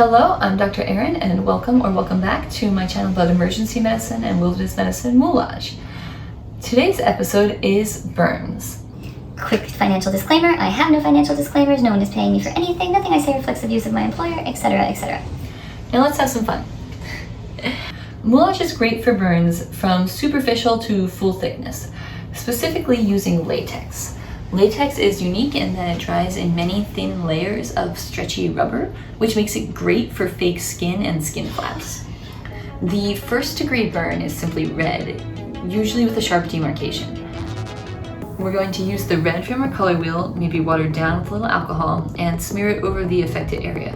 Hello, I'm Dr. Erin, and welcome back to my channel about emergency medicine and wilderness medicine, Moulage. Today's episode is burns. Quick financial disclaimer, I have no financial disclaimers, no one is paying me for anything, nothing I say reflects the views of my employer, etc., etc. Now let's have some fun. Moulage is great for burns from superficial to full thickness, specifically using latex. Latex is unique in that it dries in many thin layers of stretchy rubber, which makes it great for fake skin and skin flaps. The first degree burn is simply red, usually with a sharp demarcation. We're going to use the red from our color wheel, maybe watered down with a little alcohol, and smear it over the affected area.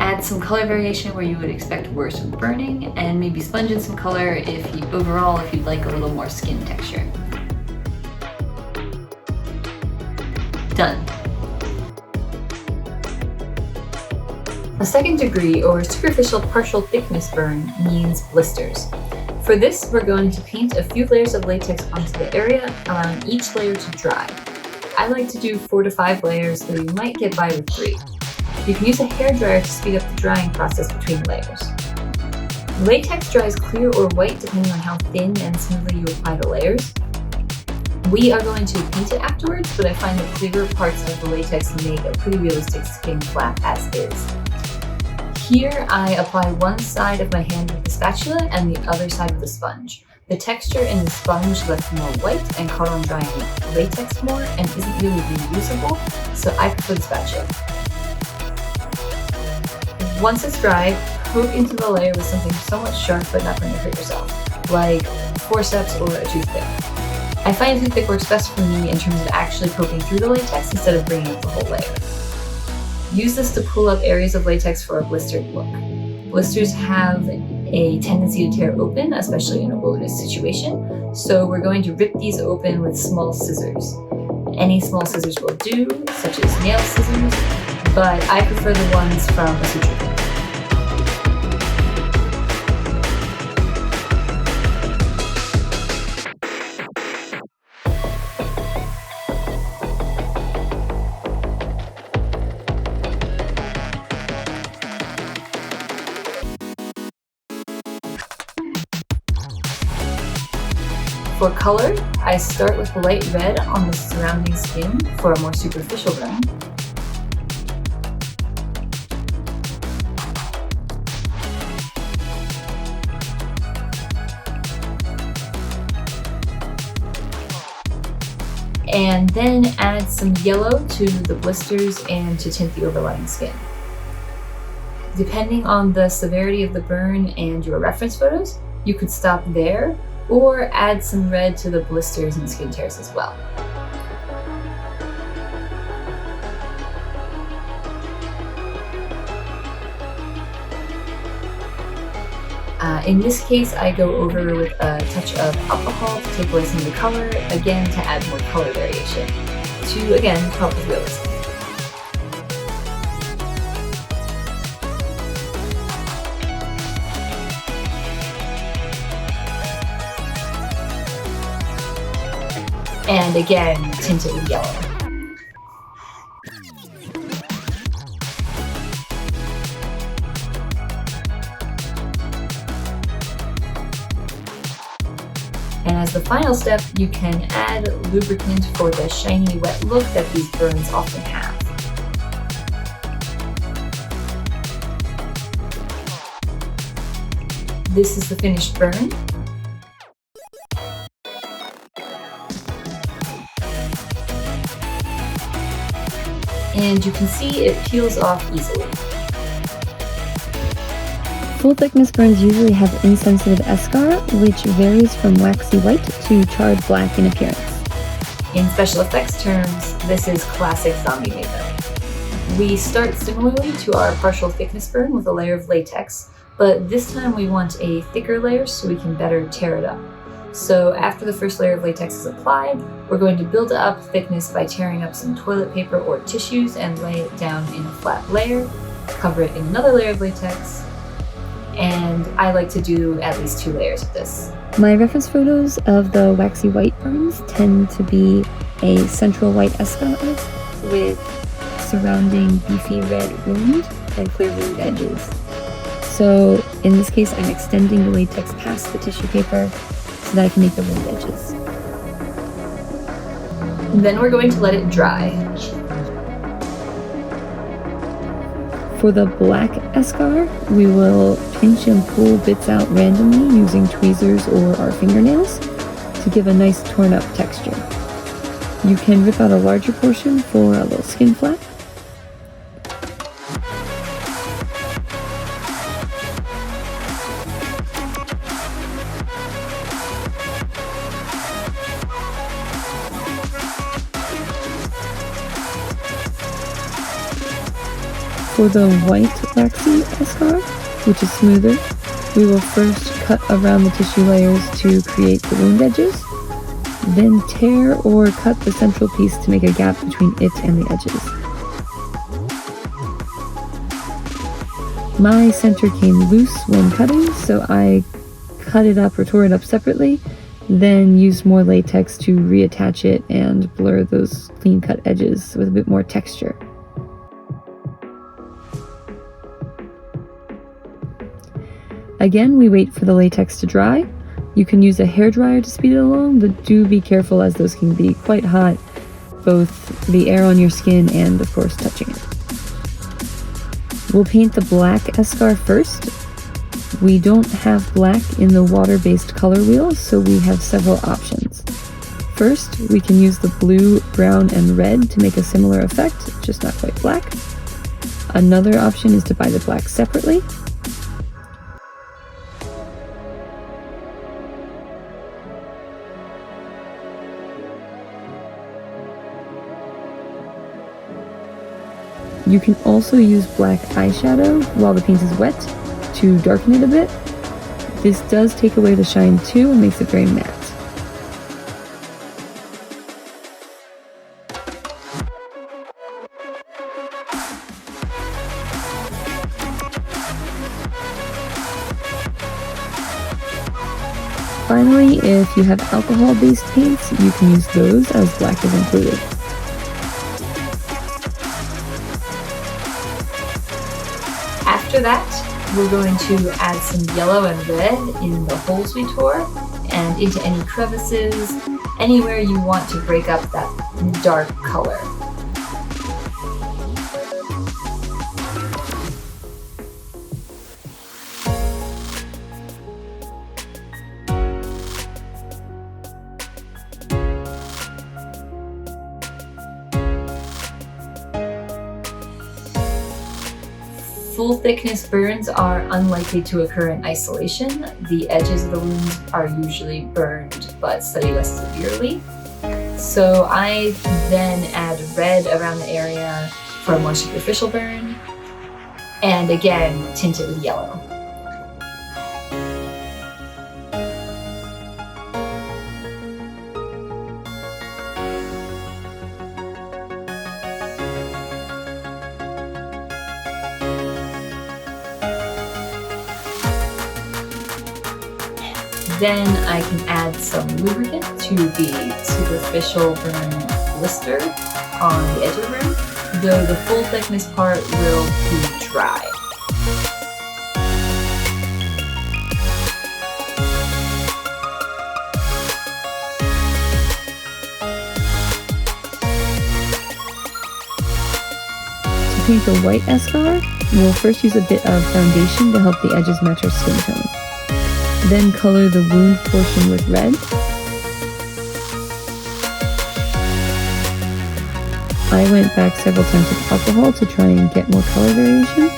Add some color variation where you would expect worse burning, and maybe sponge in some color if you'd like a little more skin texture. Done. A second degree or superficial partial thickness burn means blisters. For this, we're going to paint a few layers of latex onto the area, allowing each layer to dry. I like to do 4 to 5 layers, though you might get by with 3. You can use a hairdryer to speed up the drying process between layers. Latex dries clear or white depending on how thin and smoothly you apply the layers. We are going to paint it afterwards, but I find the clearer parts of the latex make a pretty realistic skin flap as is. Here I apply one side of my hand with the spatula and the other side with the sponge. The texture in the sponge left more white and caught on drying latex more and isn't really reusable, so I prefer the spatula. Once it's dry, poke into the layer with something somewhat sharp but not going to hurt yourself, like forceps or a toothpick. I find a toothpick works best for me in terms of actually poking through the latex instead of bringing up the whole layer. Use this to pull up areas of latex for a blistered look. Blisters have a tendency to tear open, especially in a wilderness situation, so we're going to rip these open with small scissors. Any small scissors will do, such as nail scissors, but I prefer the ones from a suture kit. For color, I start with light red on the surrounding skin for a more superficial burn. And then add some yellow to the blisters and to tint the overlying skin. Depending on the severity of the burn and your reference photos, you could stop there or add some red to the blisters and skin tears as well. In this case, I go over with a touch of alcohol to take away some of the color, again to add more color variation, to again help with realism. And again, tint it with yellow. And as the final step, you can add lubricant for the shiny, wet look that these burns often have. This is the finished burn. And you can see it peels off easily. Full thickness burns usually have insensitive eschar, which varies from waxy white to charred black in appearance. In special effects terms, this is classic zombie makeup. We start similarly to our partial thickness burn with a layer of latex, but this time we want a thicker layer so we can better tear it up. So after the first layer of latex is applied, we're going to build up thickness by tearing up some toilet paper or tissues and lay it down in a flat layer, cover it in another layer of latex, and I like to do at least 2 layers of this. My reference photos of the waxy white burns tend to be a central white eschar with surrounding beefy red wound, and clear wound edges. So in this case, I'm extending the latex past the tissue paper so that I can make the wound edges. Then we're going to let it dry. For the black eschar, we will pinch and pull bits out randomly using tweezers or our fingernails to give a nice torn up texture. You can rip out a larger portion for a little skin flap. For the white waxy eschar, which is smoother, we will first cut around the tissue layers to create the wound edges, then tear or cut the central piece to make a gap between it and the edges. My center came loose when cutting, so I cut it up or tore it up separately, then used more latex to reattach it and blur those clean cut edges with a bit more texture. Again, we wait for the latex to dry. You can use a hairdryer to speed it along, but do be careful as those can be quite hot, both the air on your skin and, of course, touching it. We'll paint the black eschar first. We don't have black in the water-based color wheel, so we have several options. First, we can use the blue, brown, and red to make a similar effect, just not quite black. Another option is to buy the black separately. You can also use black eyeshadow while the paint is wet to darken it a bit. This does take away the shine too and makes it very matte. Finally, if you have alcohol-based paints, you can use those as black is included. After that, we're going to add some yellow and red in the holes we tore and into any crevices, anywhere you want to break up that dark color. Full thickness burns are unlikely to occur in isolation. The edges of the wounds are usually burned, but slightly less severely. So I then add red around the area for a more superficial burn, and again tint it with yellow. Then I can add some lubricant to the superficial burn blister on the edge of the burn, though the full thickness part will be dry. To paint the white eschar, we'll first use a bit of foundation to help the edges match our skin tone. Then color the wound portion with red. I went back several times with alcohol to try and get more color variation.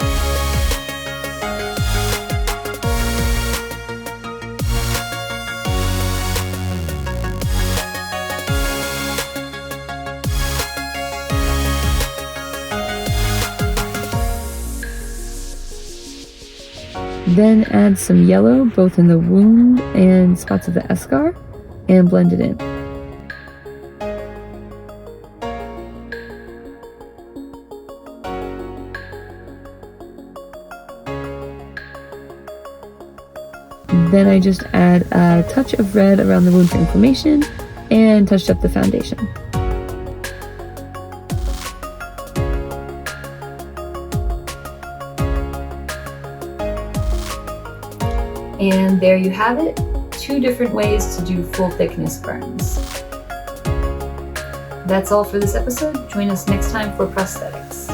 Then add some yellow both in the wound and spots of the eschar and blend it in. Then I just add a touch of red around the wound for inflammation and touched up the foundation. And there you have it, 2 different ways to do full thickness burns. That's all for this episode. Join us next time for prosthetics.